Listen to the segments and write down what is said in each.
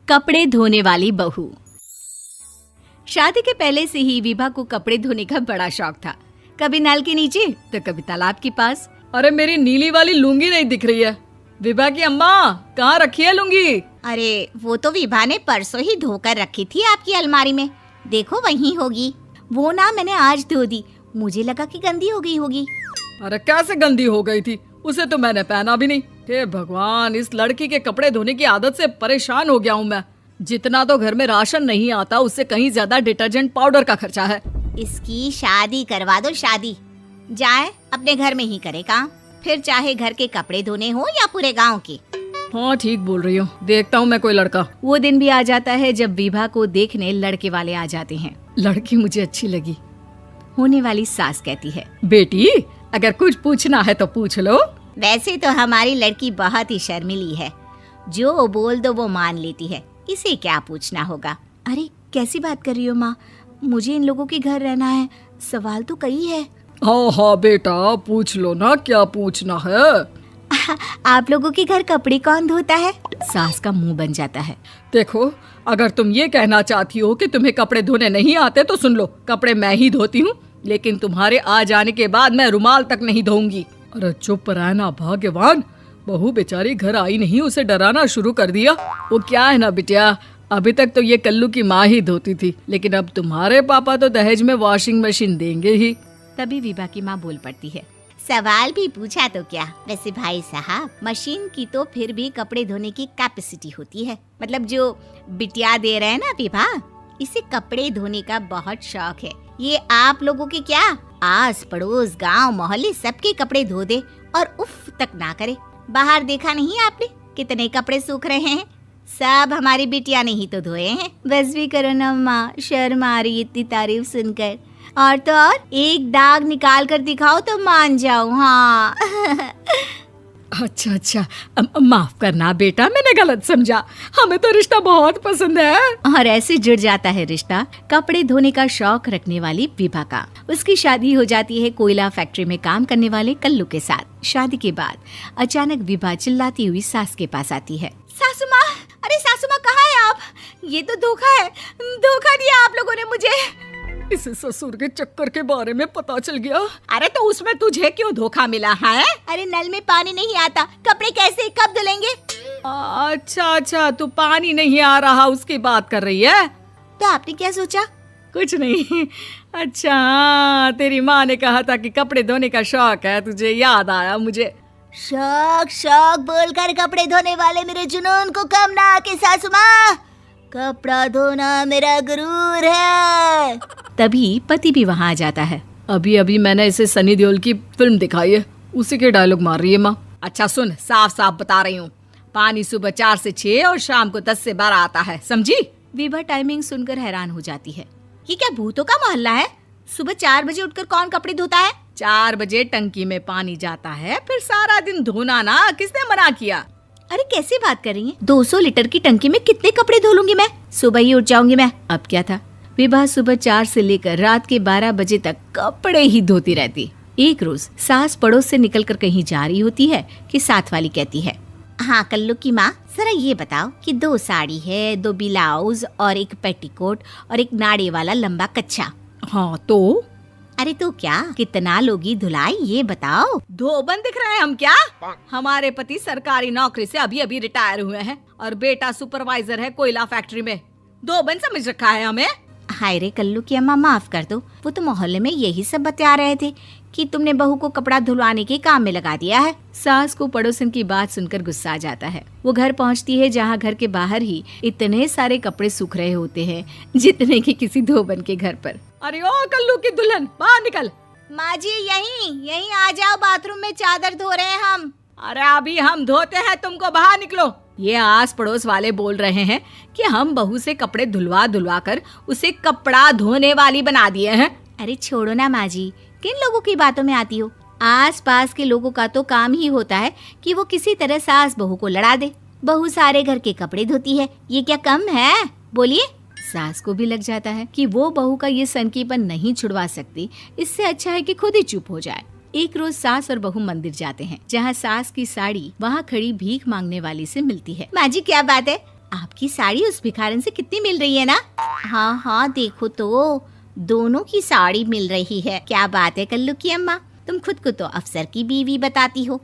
कपड़े धोने वाली बहू। शादी के पहले से ही विभा को कपड़े धोने का बड़ा शौक था। कभी नल के नीचे तो कभी तालाब के पास। अरे मेरी नीली वाली लुंगी नहीं दिख रही है। विभा की अम्मा, कहाँ रखी है लुंगी? अरे वो तो विभा ने परसों ही धोकर रखी थी आपकी अलमारी में, देखो वहीं होगी। वो ना मैंने आज धो दी, मुझे लगा कि गंदी हो गई होगी। अरे कैसे गंदी हो गई थी? उसे तो मैंने पहना भी नहीं। हे भगवान, इस लड़की के कपड़े धोने की आदत से परेशान हो गया हूँ मैं। जितना तो घर में राशन नहीं आता, उससे कहीं ज्यादा डिटर्जेंट पाउडर का खर्चा है। इसकी शादी करवा दो, शादी जाए अपने घर में ही करे काम, फिर चाहे घर के कपड़े धोने हो या पूरे गांव के। हाँ ठीक बोल रही हो, देखता हूँ मैं कोई लड़का। वो दिन भी आ जाता है जब विभा को देखने लड़के वाले आ जाते हैं। लड़की मुझे अच्छी लगी। होने वाली सास कहती है, बेटी अगर कुछ पूछना है तो पूछ लो। वैसे तो हमारी लड़की बहुत ही शर्मीली है, जो बोल दो वो मान लेती है, इसे क्या पूछना होगा। अरे कैसी बात कर रही हो माँ, मुझे इन लोगों के घर रहना है, सवाल तो कई है। हाँ हाँ बेटा, पूछ लो ना, क्या पूछना है। आप लोगों के घर कपड़े कौन धोता है? सास का मुंह बन जाता है। देखो, अगर तुम ये कहना चाहती हो कि तुम्हें कपड़े धोने नहीं आते तो सुन लो, कपड़े मैं ही धोती हूँ, लेकिन तुम्हारे आ जाने के बाद मैं रुमाल तक नहीं धोऊंगी। अरे चुप रहना भाग्यवान, बहू बेचारी घर आई नहीं, उसे डराना शुरू कर दिया। वो क्या है ना बिटिया, अभी तक तो ये कल्लू की माँ ही धोती थी, लेकिन अब तुम्हारे पापा तो दहेज में वॉशिंग मशीन देंगे ही। तभी विभा की माँ बोल पड़ती है, सवाल भी पूछा तो क्या। वैसे भाई साहब, मशीन की तो फिर भी कपड़े धोने की कैपेसिटी होती है। मतलब जो बिटिया दे रहे हैं ना विभा, इसे कपड़े धोने का बहुत शौक है। ये आप लोगों के क्या, आस पड़ोस गांव मोहल्ले सबके कपड़े धो दे और उफ तक ना करे। बाहर देखा नहीं आपने कितने कपड़े सूख रहे हैं? सब हमारी बिटिया ने ही तो धोए हैं। बस भी करो ना माँ, शर्म आ रही इतनी तारीफ सुनकर। और तो और एक दाग निकाल कर दिखाओ तो मान जाओ। हाँ अच्छा, माफ करना बेटा, मैंने गलत समझा। हमें तो रिश्ता बहुत पसंद है। और ऐसे जुड़ जाता है रिश्ता कपड़े धोने का शौक रखने वाली विभा का। उसकी शादी हो जाती है कोयला फैक्ट्री में काम करने वाले कल्लू के साथ। शादी के बाद अचानक विभा चिल्लाती हुई सास के पास आती है। सासू माँ, अरे सासू माँ कहाँ है आप? ये तो धोखा है, धोखा दिया आप लोगों ने मुझे। इसे ससुर के चक्कर के बारे में पता चल गया। अरे तो उसमें तुझे क्यों धोखा मिला है? अरे नल में पानी नहीं आता, कपड़े कैसे कब धुलेंगे? अच्छा, तू पानी नहीं आ रहा उसकी बात कर रही है। तो आपने क्या सोचा? कुछ नहीं। अच्छा, तेरी माँ ने कहा था कि कपड़े धोने का शौक है तुझे, याद आया मुझे। शौक बोलकर कपड़े धोने वाले मेरे जुनून को कम ना आके सासू माँ, कपड़ा धोना मेरा गुरूर है। तभी पति भी वहाँ आ जाता है। अभी मैंने इसे सनी देओल की फिल्म दिखाई है, उसी के डायलॉग मार रही है माँ। अच्छा सुन, साफ बता रही हूँ, पानी सुबह 4 से 6 और शाम को 10 से 12 आता है, समझी? विभा टाइमिंग सुनकर हैरान हो जाती है। ये क्या भूतों का मोहल्ला है? सुबह 4 बजे उठकर कौन कपड़े धोता है? 4 बजे टंकी में पानी जाता है, फिर सारा दिन धोना ना, किसने मना किया? अरे कैसी बात कर रही हैं? 200 लीटर की टंकी में कितने कपड़े धो लूंगी मैं? सुबह ही उठ जाऊंगी मैं। अब क्या था, विभा सुबह 4 से लेकर रात के 12 बजे तक कपड़े ही धोती रहती। एक रोज सास पड़ोस से निकलकर कहीं जा रही होती है कि साथ वाली कहती है, हाँ कल्लू की माँ, जरा ये बताओ कि 2 साड़ी है, 2 ब्लाउज और एक पेटीकोट और एक नाड़े वाला लंबा कच्छा। हाँ तो? अरे तो क्या, कितना लोगी धुलाई ये बताओ। धोबन दिख रहे हैं हम क्या? हमारे पति सरकारी नौकरी से अभी रिटायर हुए हैं और बेटा सुपरवाइजर है कोयला फैक्ट्री में। धोबन समझ रखा है हमें। हाय रे कल्लू की अम्मा, माफ कर दो, वो तो मोहल्ले में यही सब बता रहे थे कि तुमने बहू को कपड़ा धुलवाने के काम में लगा दिया है। सास को पड़ोसन की बात सुनकर गुस्सा आ जाता है। वो घर पहुंचती है जहां घर के बाहर ही इतने सारे कपड़े सूख रहे होते हैं जितने कि किसी धोबन के घर पर। अरे ओ कल्लू की दुल्हन, बाहर निकल। माँ जी यहीं आ जाओ, बाथरूम में चादर धो रहे हैं हम। अरे अभी हम धोते हैं, तुमको बाहर निकलो। ये आस पड़ोस वाले बोल रहे हैं कि हम बहू से कपड़े धुलवा कर उसे कपड़ा धोने वाली बना दिए हैं। अरे छोड़ो ना माँ जी, किन लोगों की बातों में आती हो? आस पास के लोगों का तो काम ही होता है कि वो किसी तरह सास बहू को लड़ा दे। बहू सारे घर के कपड़े धोती है, ये क्या कम है? बोलिए। सास को भी लग जाता है कि वो बहू का ये सनकीपन नहीं छुड़वा सकती, इससे अच्छा है कि खुद ही चुप हो जाए। एक रोज सास और बहू मंदिर जाते हैं, जहाँ सास की साड़ी वहाँ खड़ी भीख मांगने वाली से मिलती है। माँ जी क्या बात है, आपकी साड़ी उस भिखारन से कितनी मिल रही है ना? हाँ हाँ देखो तो, दोनों की साड़ी मिल रही है। क्या बात है कल्लू की अम्मा, तुम खुद को तो अफसर की बीवी बताती हो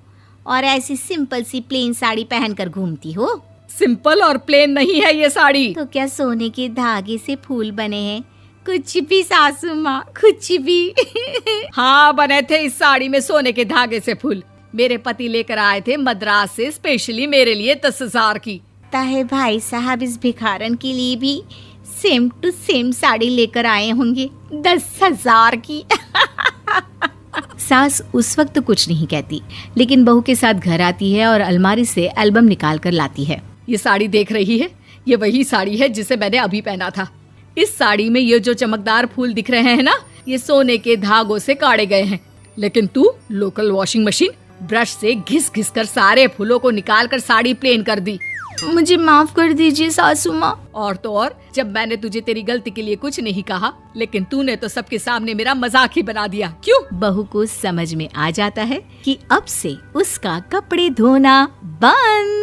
और ऐसी सिंपल सी प्लेन साड़ी पहनकर घूमती हो। सिंपल और प्लेन नहीं है ये साड़ी। तो क्या सोने के धागे से फूल बने हैं? कुछ भी सासू माँ, कुछ भी। हाँ बने थे इस साड़ी में सोने के धागे से फूल। मेरे पति लेकर आए थे मद्रास से स्पेशली मेरे लिए 10,000 की। ताहे भाई साहब इस भिखारन के लिए भी सेम टू सेम साड़ी लेकर आए होंगे 10,000 की। सास उस वक्त तो कुछ नहीं कहती, लेकिन बहू के साथ घर आती है और अलमारी से एल्बम निकाल कर लाती है। ये साड़ी देख रही है, ये वही साड़ी है जिसे मैंने अभी पहना था। इस साड़ी में ये जो चमकदार फूल दिख रहे हैं ना, ये सोने के धागों से काढ़े गए हैं। लेकिन तू लोकल वॉशिंग मशीन ब्रश से घिस घिस कर सारे फूलों को निकाल कर साड़ी प्लेन कर दी। मुझे माफ कर दीजिए सासू माँ। और तो और, जब मैंने तुझे तेरी गलती के लिए कुछ नहीं कहा, लेकिन तूने तो सबके सामने मेरा मजाक ही बना दिया। क्यों? बहू को समझ में आ जाता है कि अब से उसका कपड़े धोना बंद।